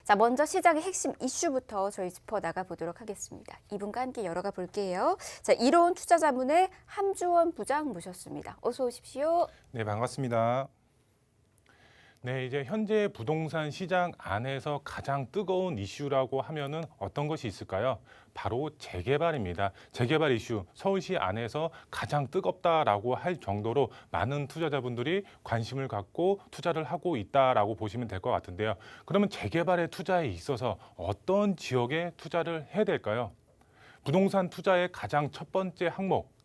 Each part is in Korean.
자, 먼저 시장의 핵심 이슈부터 저희 짚어 나가 보도록 하겠습니다. 이분과 함께 열어가 볼게요. 자, 이로운 투자자문의 함주원 부장 모셨습니다. 어서 오십시오. 네, 반갑습니다. 네, 이제 현재 부동산 시장 안에서 가장 뜨거운 이슈라고 하면은 어떤 것이 있을까요? 바로 재개발입니다. 재개발 이슈, 서울시 안에서 가장 뜨겁다라고 할 정도로 많은 투자자분들이 관심을 갖고 투자를 하고 있다라고 보시면 될 것 같은데요. 그러면 재개발의 투자에 있어서 어떤 지역에 투자를 해야 될까요? 부동산 투자의 가장 첫 번째 항목,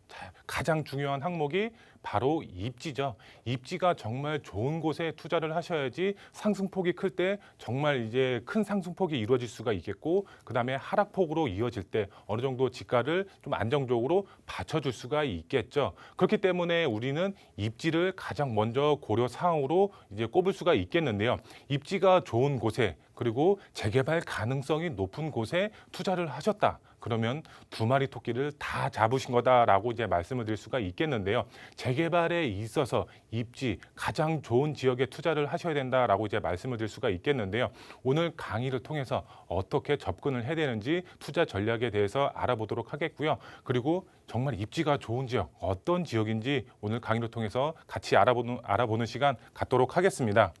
가장 중요한 항목이 바로 입지죠. 입지가 정말 좋은 곳에 투자를 하셔야지 상승폭이 클 때 정말 이제 큰 상승폭이 이루어질 수가 있겠고, 그다음에 하락폭으로 이어질 때 어느 정도 지가를 좀 안정적으로 받쳐줄 수가 있겠죠. 그렇기 때문에 우리는 입지를 가장 먼저 고려 사항으로 이제 꼽을 수가 있겠는데요. 입지가 좋은 곳에, 그리고 재개발 가능성이 높은 곳에 투자를 하셨다. 그러면 두 마리 토끼를 다 잡으신 거다라고 이제 말씀을 드릴 수가 있겠는데요. 재개발에 있어서 입지 가장 좋은 지역에 투자를 하셔야 된다라고 이제 말씀을 드릴 수가 있겠는데요. 오늘 강의를 통해서 어떻게 접근을 해야 되는지 투자 전략에 대해서 알아보도록 하겠고요. 그리고 정말 입지가 좋은 지역, 어떤 지역인지 오늘 강의를 통해서 같이 알아보는 시간 갖도록 하겠습니다.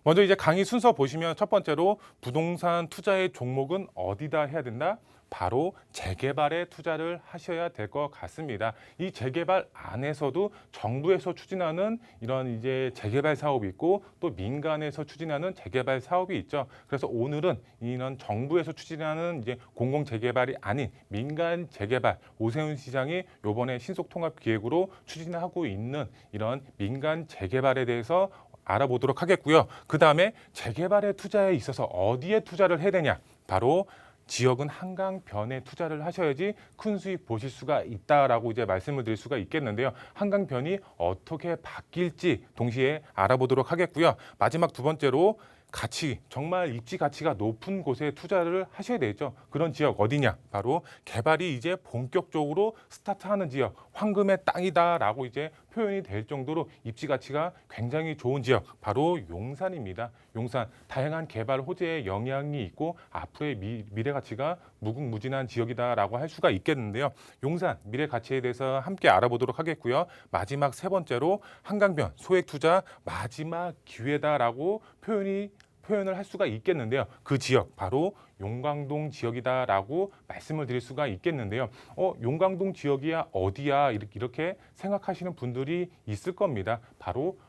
먼저 이제 강의 순서 보시면 첫 번째로 부동산 투자의 종목은 어디다 해야 된다? 바로 재개발에 투자를 하셔야 될 것 같습니다. 이 재개발 안에서도 정부에서 추진하는 이런 이제 재개발 사업이 있고 또 민간에서 추진하는 재개발 사업이 있죠. 그래서 오늘은 이런 정부에서 추진하는 이제 공공 재개발이 아닌 민간 재개발, 오세훈 시장이 이번에 신속통합기획으로 추진하고 있는 이런 민간 재개발에 대해서 알아보도록 하겠고요. 그 다음에 재개발의 투자에 있어서 어디에 투자를 해야 되냐? 바로 지역은 한강변에 투자를 하셔야지 큰 수익 보실 수가 있다라고 이제 말씀을 드릴 수가 있겠는데요. 한강변이 어떻게 바뀔지 동시에 알아보도록 하겠고요. 마지막 두 번째로 가치, 정말 입지 가치가 높은 곳에 투자를 하셔야 되죠. 그런 지역 어디냐? 바로 개발이 이제 본격적으로 스타트하는 지역, 황금의 땅이다라고 이제 표현이 될 정도로 입지 가치가 굉장히 좋은 지역, 바로 용산입니다. 용산, 다양한 개발 호재에 영향이 있고 앞으로의 미래 가치가 무궁무진한 지역이다라고 할 수가 있겠는데요. 용산 미래 가치에 대해서 함께 알아보도록 하겠고요. 마지막 세 번째로 한강변 소액 투자 마지막 기회다라고 표현을 할 수가 있겠는데요. 그 지역 바로 용광동 지역이다라고 말씀을 드릴 수가 있겠는데요. 용광동 지역이야 어디야 이렇게 생각하시는 분들이 있을 겁니다. 바로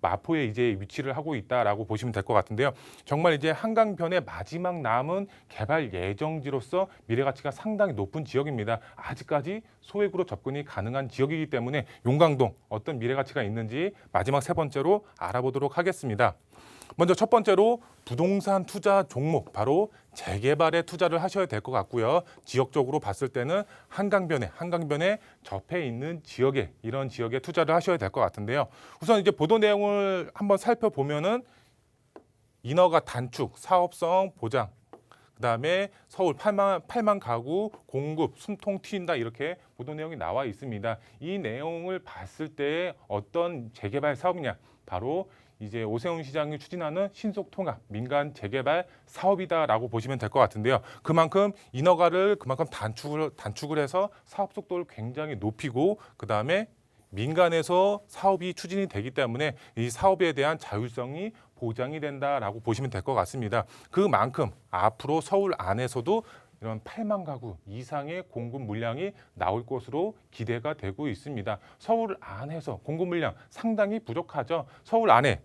마포에 이제 위치를 하고 있다라고 보시면 될 것 같은데요. 정말 이제 한강변의 마지막 남은 개발 예정지로서 미래 가치가 상당히 높은 지역입니다. 아직까지 소액으로 접근이 가능한 지역이기 때문에 용광동 어떤 미래 가치가 있는지 마지막 세 번째로 알아보도록 하겠습니다. 먼저 첫 번째로 부동산 투자 종목, 바로 재개발에 투자를 하셔야 될 것 같고요. 지역적으로 봤을 때는 한강변에 접해 있는 지역에, 이런 지역에 투자를 하셔야 될 것 같은데요. 우선 이제 보도 내용을 한번 살펴보면은 인허가 단축, 사업성 보장, 그다음에 서울 8만 가구 공급 숨통 트인다, 이렇게 보도 내용이 나와 있습니다. 이 내용을 봤을 때 어떤 재개발 사업이냐? 바로 이제 오세훈 시장이 추진하는 신속통합 민간 재개발 사업이다라고 보시면 될 것 같은데요. 그만큼 인허가를 그만큼 단축을 해서 사업 속도를 굉장히 높이고, 그 다음에 민간에서 사업이 추진이 되기 때문에 이 사업에 대한 자율성이 보장이 된다라고 보시면 될 것 같습니다. 그만큼 앞으로 서울 안에서도 이런 8만 가구 이상의 공급 물량이 나올 것으로 기대가 되고 있습니다. 서울 안에서 공급 물량 상당히 부족하죠. 서울 안에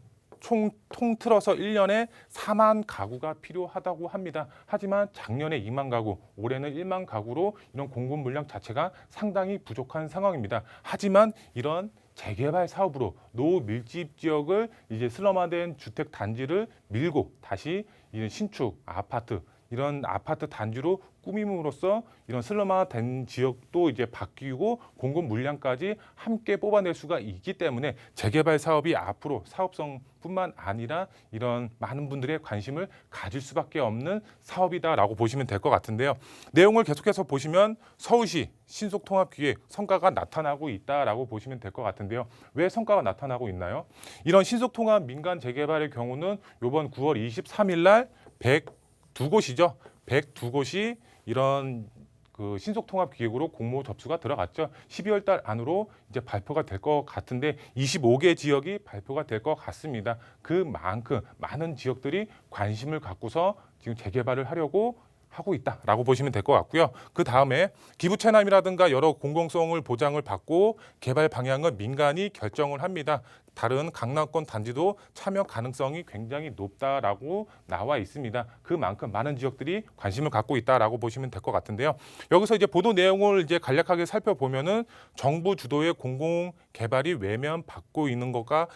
통틀어서 1년에 4만 가구가 필요하다고 합니다. 하지만 작년에 2만 가구, 올해는 1만 가구로 이런 공급 물량 자체가 상당히 부족한 상황입니다. 하지만 이런 재개발 사업으로 노밀집 지역을 이제 슬럼화된 주택 단지를 밀고 다시 이런 신축 아파트, 이런 아파트 단지로 꾸밈으로써 이런 슬럼화된 지역도 이제 바뀌고 공급 물량까지 함께 뽑아낼 수가 있기 때문에 재개발 사업이 앞으로 사업성뿐만 아니라 이런 많은 분들의 관심을 가질 수밖에 없는 사업이다라고 보시면 될 것 같은데요. 내용을 계속해서 보시면 서울시 신속통합기획 성과가 나타나고 있다라고 보시면 될 것 같은데요. 왜 성과가 나타나고 있나요? 이런 신속통합 민간 재개발의 경우는 이번 9월 23일 날 102곳이죠. 102곳이 이런 그 신속통합 기획으로 공모 접수가 들어갔죠. 12월 달 안으로 이제 발표가 될 것 같은데 25개 지역이 발표가 될 것 같습니다. 그만큼 많은 지역들이 관심을 갖고서 지금 재개발을 하려고 하고 있다라고 보시면 될 것 같고요. 그 다음에 기부 체납이라든가 여러 공공성을 보장을 받고 개발 방향은 민간이 결정을 합니다. 다른 강남권 단지도 참여 가능성이 굉장히 높다라고 나와 있습니다. 그만큼 많은 지역들이 관심을 갖고 있다라고 보시면 될 것 같은데요. 여기서 이제 보도 내용을 이제 간략하게 살펴보면은 정부 주도의 공공 개발이 외면받고 있는 것과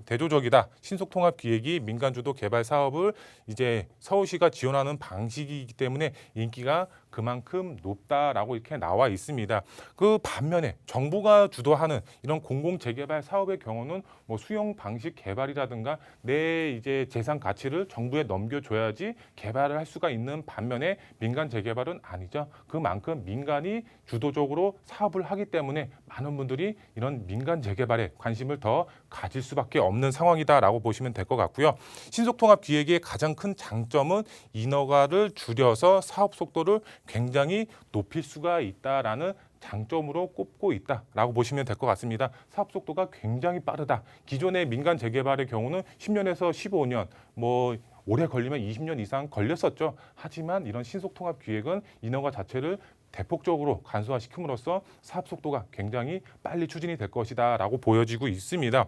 대조적이다. 신속통합 기획이 민간 주도 개발 사업을 이제 서울시가 지원하는 방식이기 때문에 인기가 그만큼 높다라고 이렇게 나와 있습니다. 그 반면에 정부가 주도하는 이런 공공 재개발 사업의 경우는 뭐 수용 방식 개발이라든가 내 이제 재산 가치를 정부에 넘겨줘야지 개발을 할 수가 있는 반면에 민간 재개발은 아니죠. 그만큼 민간이 주도적으로 사업을 하기 때문에 많은 분들이 이런 민간 재개발에 관심을 더 가질 수밖에 없는 상황이다라고 보시면 될 것 같고요. 신속통합 기획의 가장 큰 장점은 인허가를 줄여서 사업 속도를 굉장히 높일 수가 있다라는 장점으로 꼽고 있다라고 보시면 될 것 같습니다. 사업 속도가 굉장히 빠르다. 기존의 민간 재개발의 경우는 10년에서 15년, 뭐 오래 걸리면 20년 이상 걸렸었죠. 하지만 이런 신속통합 기획은 인허가 자체를 대폭적으로 간소화시킴으로써 사업 속도가 굉장히 빨리 추진이 될 것이다라고 보여지고 있습니다.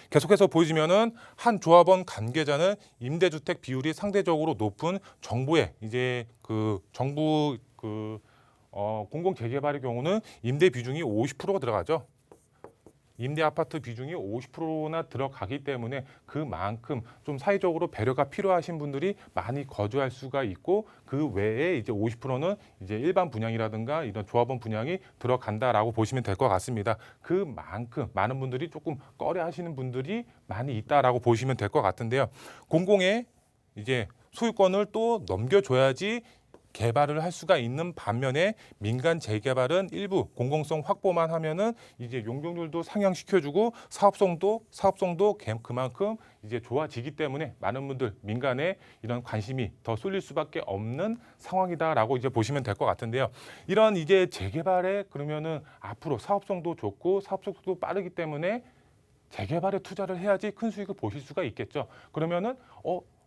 계속해서 보여지면은 한 조합원 관계자는 임대주택 비율이 상대적으로 높은 정부의 이제 그 정부 공공 재개발의 경우는 임대 비중이 50%가 들어가죠. 임대 아파트 비중이 50%나 들어가기 때문에 그만큼 좀 사회적으로 배려가 필요하신 분들이 많이 거주할 수가 있고 그 외에 이제 50%는 이제 일반 분양이라든가 이런 조합원 분양이 들어간다라고 보시면 될 것 같습니다. 그만큼 많은 분들이 조금 꺼려하시는 분들이 많이 있다라고 보시면 될 것 같은데요. 공공의 이제 소유권을 또 넘겨줘야지 개발을 할 수가 있는 반면에 민간 재개발은 일부 공공성 확보만 하면은 이제 용적률도 상향시켜주고 사업성도 그만큼 이제 좋아지기 때문에 많은 분들 민간에 이런 관심이 더 쏠릴 수밖에 없는 상황이다라고 이제 보시면 될 것 같은데요. 이런 이제 재개발에 그러면은 앞으로 사업성도 좋고 사업속도도 빠르기 때문에 재개발에 투자를 해야지 큰 수익을 보실 수가 있겠죠. 그러면은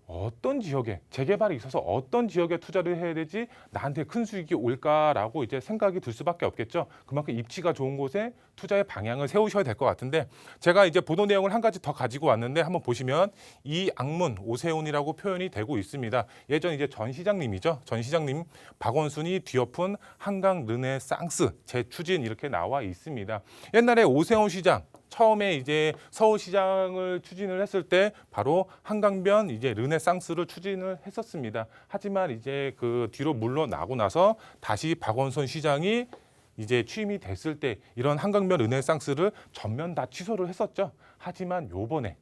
어떤 지역에 재개발이 있어서 어떤 지역에 투자를 해야 되지 나한테 큰 수익이 올까라고 이제 생각이 들 수밖에 없겠죠. 그만큼 입지가 좋은 곳에 투자의 방향을 세우셔야 될 것 같은데 제가 이제 보도 내용을 한 가지 더 가지고 왔는데 한번 보시면 이악문 오세훈이라고 표현이 되고 있습니다. 예전 이제 전 시장님이죠. 전 시장님 박원순이 뒤엎은 한강 르네상스 재추진 이렇게 나와 있습니다. 옛날에 오세훈 시장 처음에 이제 서울시장을 추진을 했을 때 바로 한강변 이제 르네상스를 추진을 했었습니다. 하지만 이제 그 뒤로 물러나고 나서 다시 박원순 시장이 이제 취임이 됐을 때 이런 한강변 르네상스를 전면 다 취소를 했었죠. 하지만 요번에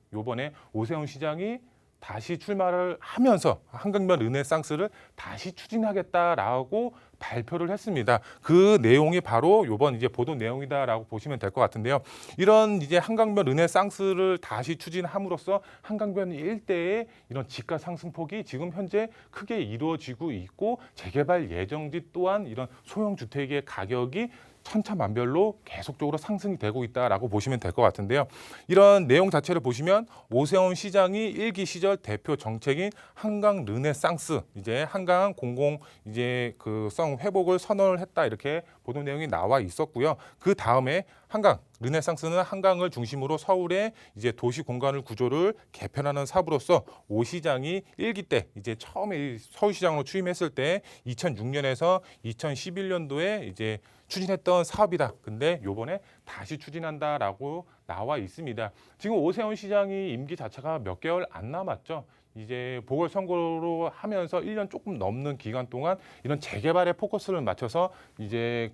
오세훈 시장이 다시 출마를 하면서 한강변 르네상스를 다시 추진하겠다라고 발표를 했습니다. 그 내용이 바로 이번 이제 보도 내용이다라고 보시면 될 것 같은데요. 이런 이제 한강변 르네상스를 다시 추진함으로써 한강변 일대의 이런 집가 상승폭이 지금 현재 크게 이루어지고 있고 재개발 예정지 또한 이런 소형 주택의 가격이 천차만별로 계속적으로 상승이 되고 있다라고 보시면 될 것 같은데요. 이런 내용 자체를 보시면 오세훈 시장이 일기 시절 대표 정책인 한강 르네상스 이제 한강 공공 이제 성 회복을 선언을 했다 이렇게 보도 내용이 나와 있었고요. 그 다음에 한강 르네상스는 한강을 중심으로 서울의 이제 도시 공간을 구조를 개편하는 사업으로서 오 시장이 일기 때 이제 처음에 서울시장으로 취임했을 때 2006년에서 2011년도에 이제 추진했던 사업이다. 근데 요번에 다시 추진한다라고 나와 있습니다. 지금 오세훈 시장이 임기 자체가 몇 개월 안 남았죠. 이제 보궐선거로 하면서 1년 조금 넘는 기간 동안 이런 재개발에 포커스를 맞춰서 이제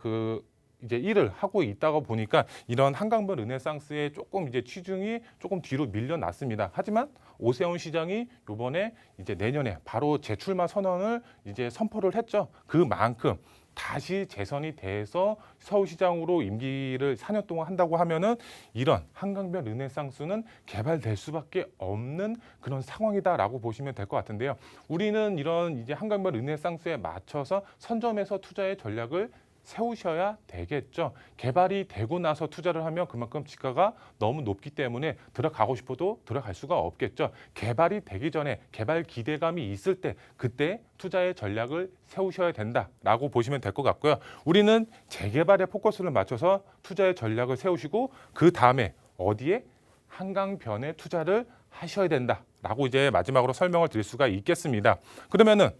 일을 하고 있다가 보니까 이런 한강변 르네상스의 조금 이제 치중이 조금 뒤로 밀려났습니다. 하지만 오세훈 시장이 이번에 이제 내년에 바로 재출마 선언을 이제 선포를 했죠. 그만큼 다시 재선이 돼서 서울시장으로 임기를 4년 동안 한다고 하면은 이런 한강변 르네상스는 개발될 수밖에 없는 그런 상황이다라고 보시면 될 것 같은데요. 우리는 이런 이제 한강변 르네상스에 맞춰서 선점해서 투자의 전략을 세우셔야 되겠죠. 개발이 되고 나서 투자를 하면 그만큼 지가가 너무 높기 때문에 들어가고 싶어도 들어갈 수가 없겠죠. 개발이 되기 전에 개발 기대감이 있을 때 그때 투자의 전략을 세우셔야 된다라고 보시면 될 것 같고요. 우리는 재개발에 포커스를 맞춰서 투자의 전략을 세우시고 그 다음에 어디에 한강변에 투자를 하셔야 된다라고 이제 마지막으로 설명을 드릴 수가 있겠습니다. 그러면은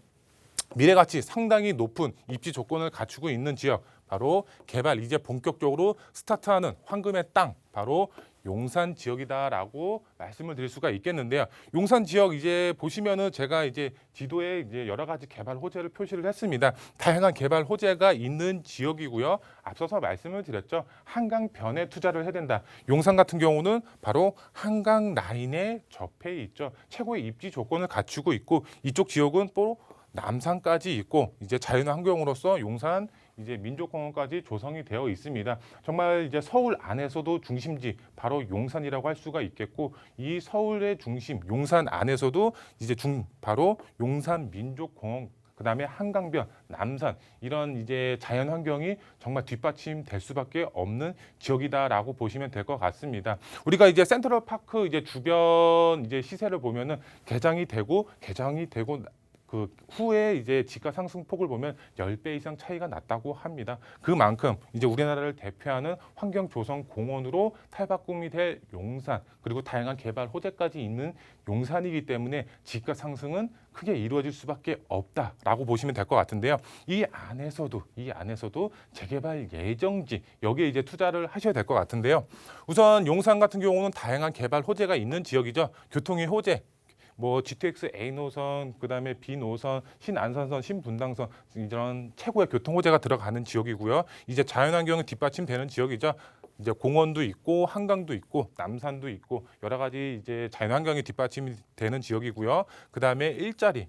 미래가치 상당히 높은 입지 조건을 갖추고 있는 지역, 바로 개발 이제 본격적으로 스타트하는 황금의 땅, 바로 용산 지역이다라고 말씀을 드릴 수가 있겠는데요. 용산 지역 이제 보시면은 제가 이제 지도에 이제 여러 가지 개발 호재를 표시를 했습니다. 다양한 개발 호재가 있는 지역이고요. 앞서서 말씀을 드렸죠. 한강변에 투자를 해야 된다. 용산 같은 경우는 바로 한강 라인에 접해 있죠. 최고의 입지 조건을 갖추고 있고 이쪽 지역은 또 남산까지 있고 이제 자연환경으로서 용산 이제 민족공원까지 조성이 되어 있습니다. 정말 이제 서울 안에서도 중심지 바로 용산이라고 할 수가 있겠고 이 서울의 중심 용산 안에서도 이제 바로 용산 민족공원 그다음에 한강변, 남산 이런 이제 자연환경이 정말 뒷받침될 수밖에 없는 지역이다라고 보시면 될 것 같습니다. 우리가 이제 센트럴파크 이제 주변 이제 시세를 보면은 개장이 되고 그 후에 이제 지가 상승폭을 보면 10배 이상 차이가 났다고 합니다. 그만큼 이제 우리나라를 대표하는 환경 조성 공원으로 탈바꿈이 될 용산 그리고 다양한 개발 호재까지 있는 용산이기 때문에 지가 상승은 크게 이루어질 수밖에 없다라고 보시면 될 것 같은데요. 이 안에서도 재개발 예정지 여기에 이제 투자를 하셔야 될 것 같은데요. 우선 용산 같은 경우는 다양한 개발 호재가 있는 지역이죠. 교통의 호재. 뭐 GTX A 노선, 그다음에 B 노선, 신안산선, 신분당선 이런 최고의 교통 호재가 들어가는 지역이고요. 이제 자연환경이 뒷받침되는 지역이죠. 이제 공원도 있고 한강도 있고 남산도 있고 여러 가지 이제 자연환경이 뒷받침이 되는 지역이고요. 그다음에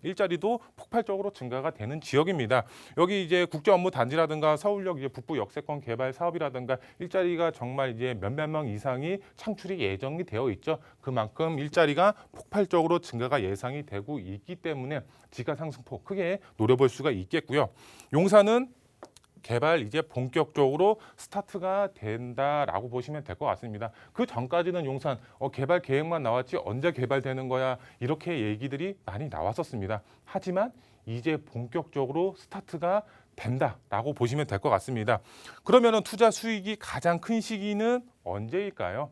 일자리도 폭발적으로 증가가 되는 지역입니다. 여기 이제 국제업무단지라든가 서울역 이제 북부 역세권 개발 사업이라든가 일자리가 정말 이제 몇몇 명 이상이 창출이 예정이 되어 있죠. 그만큼 일자리가 폭발적으로 증가가 예상이 되고 있기 때문에 지가 상승폭 크게 노려볼 수가 있겠고요. 용산은 개발 이제 본격적으로 스타트가 된다라고 보시면 될 것 같습니다. 그 전까지는 용산 개발 계획만 나왔지 언제 개발되는 거야 이렇게 얘기들이 많이 나왔었습니다. 하지만 이제 본격적으로 스타트가 된다라고 보시면 될 것 같습니다. 그러면은 투자 수익이 가장 큰 시기는 언제일까요?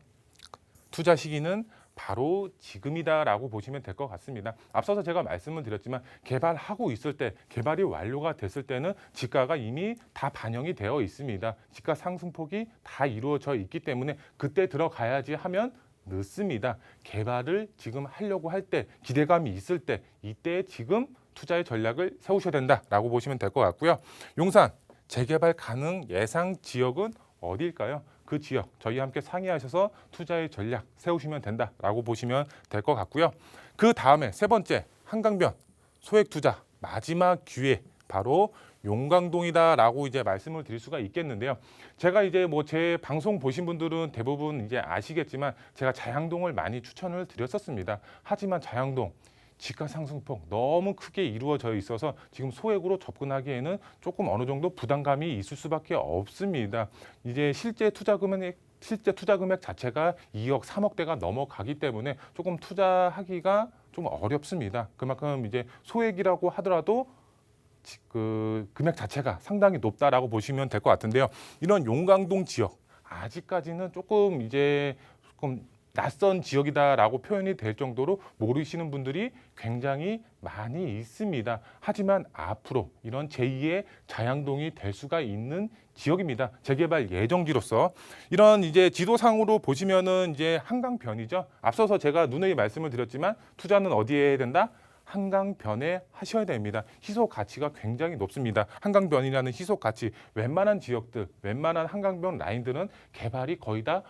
투자 시기는 바로 지금이다라고 보시면 될 것 같습니다. 앞서서 제가 말씀을 드렸지만 개발하고 있을 때, 개발이 완료가 됐을 때는 지가가 이미 다 반영이 되어 있습니다. 지가 상승폭이 다 이루어져 있기 때문에 그때 들어가야지 하면 늦습니다. 개발을 지금 하려고 할 때, 기대감이 있을 때, 이때 지금 투자의 전략을 세우셔야 된다라고 보시면 될 것 같고요. 용산 재개발 가능 예상 지역은 어디일까요? 그 지역 저희와 함께 상의하셔서 투자의 전략 세우시면 된다라고 보시면 될 것 같고요. 그 다음에 세 번째 한강변 소액 투자 마지막 기회 바로 용강동이다라고 이제 말씀을 드릴 수가 있겠는데요. 제가 이제 뭐 제 방송 보신 분들은 대부분 이제 아시겠지만 제가 자양동을 많이 추천을 드렸었습니다. 하지만 자양동 지가 상승폭 너무 크게 이루어져 있어서 지금 소액으로 접근하기에는 조금 어느 정도 부담감이 있을 수밖에 없습니다. 이제 실제 투자 금액 자체가 2억, 3억대가 넘어가기 때문에 조금 투자하기가 좀 어렵습니다. 그만큼 이제 소액이라고 하더라도 그 금액 자체가 상당히 높다라고 보시면 될 것 같은데요. 이런 용강동 지역 아직까지는 조금 낯선 지역이다라고 표현이 될 정도로 모르시는 분들이 굉장히 많이 있습니다. 하지만 앞으로 이런 제2의 자양동이 될 수가 있는 지역입니다. 재개발 예정지로서 이런 이제 지도상으로 보시면은 이제 한강변이죠. 앞서서 제가 누누이 말씀을 드렸지만 투자는 어디에 해야 된다? 한강변에 하셔야 됩니다. 희소 가치가 굉장히 높습니다. 한강변이라는 희소 가치, 웬만한 지역들, 웬만한 한강변 라인들은 개발이 거의 다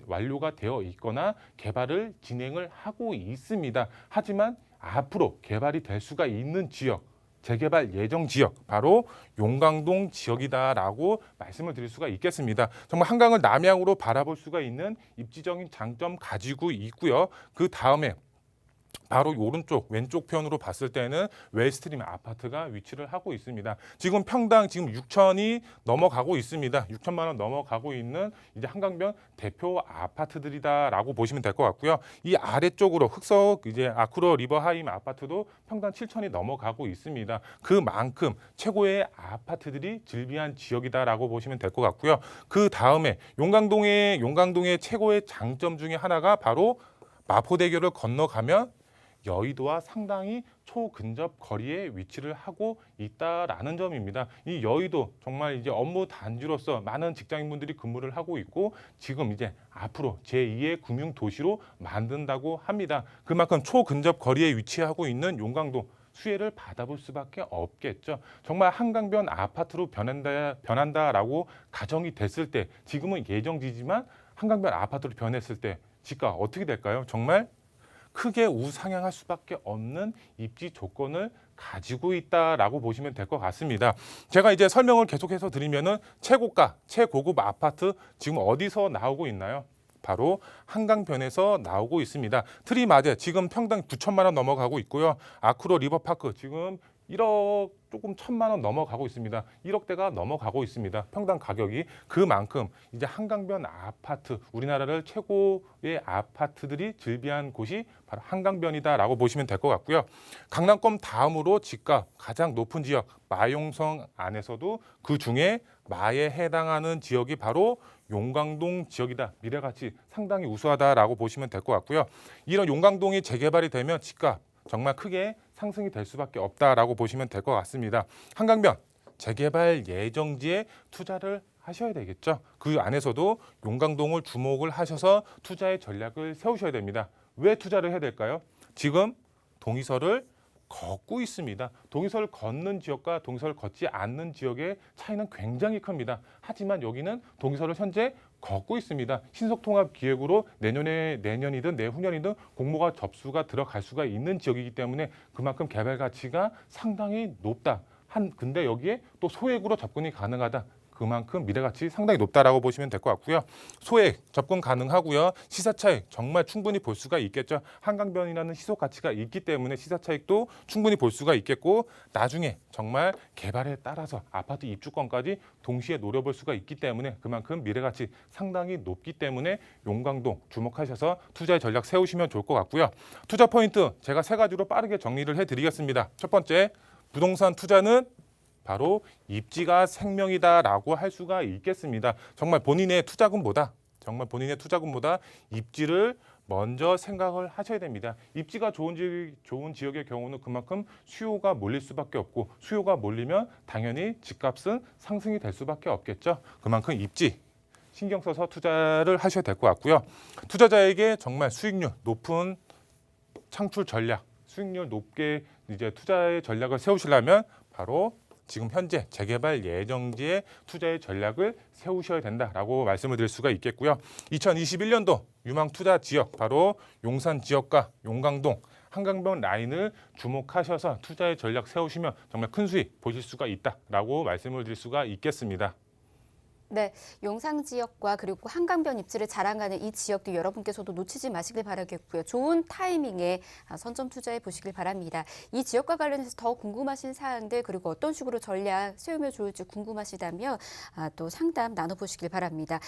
완료가 되어 있거나 개발을 진행을 하고 있습니다. 하지만 앞으로 개발이 될 수가 있는 지역, 재개발 예정 지역, 바로 용강동 지역이다라고 말씀을 드릴 수가 있겠습니다. 정말 한강을 남향으로 바라볼 수가 있는 입지적인 장점 가지고 있고요. 그 다음에 바로 오른쪽 왼쪽 편으로 봤을 때는 웨스트림 아파트가 위치를 하고 있습니다. 지금 평당 지금 6천이 넘어가고 있습니다. 6천만 원 넘어가고 있는 이제 한강변 대표 아파트들이다라고 보시면 될 것 같고요. 이 아래쪽으로 흑석 이제 아쿠러 리버하임 아파트도 평당 7천이 넘어가고 있습니다. 그만큼 최고의 아파트들이 즐비한 지역이다라고 보시면 될 것 같고요. 그 다음에 용강동의 최고의 장점 중에 하나가 바로 마포대교를 건너가면 여의도와 상당히 초근접 거리에 위치를 하고 있다라는 점입니다. 이 여의도 정말 이제 업무 단지로서 많은 직장인분들이 근무를 하고 있고 지금 이제 앞으로 제2의 금융 도시로 만든다고 합니다. 그만큼 초근접 거리에 위치하고 있는 용강동 수혜를 받아볼 수밖에 없겠죠. 정말 한강변 아파트로 변한다라고 가정이 됐을 때 지금은 예정지지만 한강변 아파트로 변했을 때 지가 어떻게 될까요? 정말 크게 우상향할 수밖에 없는 입지 조건을 가지고 있다라고 보시면 될 것 같습니다. 제가 이제 설명을 계속해서 드리면은 최고가, 최고급 아파트 지금 어디서 나오고 있나요? 바로 한강변에서 나오고 있습니다. 트리마제 지금 평당 9천만 원 넘어가고 있고요. 아쿠로 리버파크 지금 1억 조금 1,000만 원 넘어가고 있습니다. 1억대가 넘어가고 있습니다. 평당 가격이 그만큼 이제 한강변 아파트, 우리나라를 최고의 아파트들이 즐비한 곳이 바로 한강변이다라고 보시면 될 것 같고요. 강남권 다음으로 집값 가장 높은 지역 마용성 안에서도 그 중에 마에 해당하는 지역이 바로 용강동 지역이다. 미래가치 상당히 우수하다라고 보시면 될 것 같고요. 이런 용강동이 재개발이 되면 집값 정말 크게 상승이 될 수밖에 없다라고 보시면 될 것 같습니다. 한강변 재개발 예정지에 투자를 하셔야 되겠죠. 그 안에서도 용강동을 주목을 하셔서 투자의 전략을 세우셔야 됩니다. 왜 투자를 해야 될까요? 지금 동의서를 걷고 있습니다. 동의서를 걷는 지역과 동의서를 걷지 않는 지역의 차이는 굉장히 큽니다. 하지만 여기는 동의서를 현재 걷고 있습니다. 신속통합기획으로 내년이든 내후년이든 공모가 접수가 들어갈 수가 있는 지역이기 때문에 그만큼 개발 가치가 상당히 높다. 근데 여기에 또 소액으로 접근이 가능하다. 그만큼 미래가치 상당히 높다라고 보시면 될 것 같고요. 소액 접근 가능하고요. 시세차익 정말 충분히 볼 수가 있겠죠. 한강변이라는 희소 가치가 있기 때문에 시세차익도 충분히 볼 수가 있겠고 나중에 정말 개발에 따라서 아파트 입주권까지 동시에 노려볼 수가 있기 때문에 그만큼 미래가치 상당히 높기 때문에 용강동 주목하셔서 투자의 전략 세우시면 좋을 것 같고요. 투자 포인트 제가 3가지로 빠르게 정리를 해드리겠습니다. 첫 번째, 부동산 투자는 바로 입지가 생명이다라고 할 수가 있겠습니다. 정말 본인의 투자금보다 입지를 먼저 생각을 하셔야 됩니다. 입지가 좋은 지역의 경우는 그만큼 수요가 몰릴 수밖에 없고 수요가 몰리면 당연히 집값은 상승이 될 수밖에 없겠죠. 그만큼 입지 신경 써서 투자를 하셔야 될 것 같고요. 투자자에게 정말 수익률 높은 창출 전략, 수익률 높게 이제 투자의 전략을 세우시려면 바로 지금 현재 재개발 예정지에 투자의 전략을 세우셔야 된다라고 말씀을 드릴 수가 있겠고요. 2021년도 유망 투자 지역 바로 용산 지역과 용강동 한강변 라인을 주목하셔서 투자의 전략 세우시면 정말 큰 수익 보실 수가 있다라고 말씀을 드릴 수가 있겠습니다. 네, 용산 지역과 그리고 한강변 입지를 자랑하는 이 지역도 여러분께서도 놓치지 마시길 바라겠고요. 좋은 타이밍에 선점 투자해 보시길 바랍니다. 이 지역과 관련해서 더 궁금하신 사항들 그리고 어떤 식으로 전략 세우면 좋을지 궁금하시다면 또 상담 나눠보시길 바랍니다.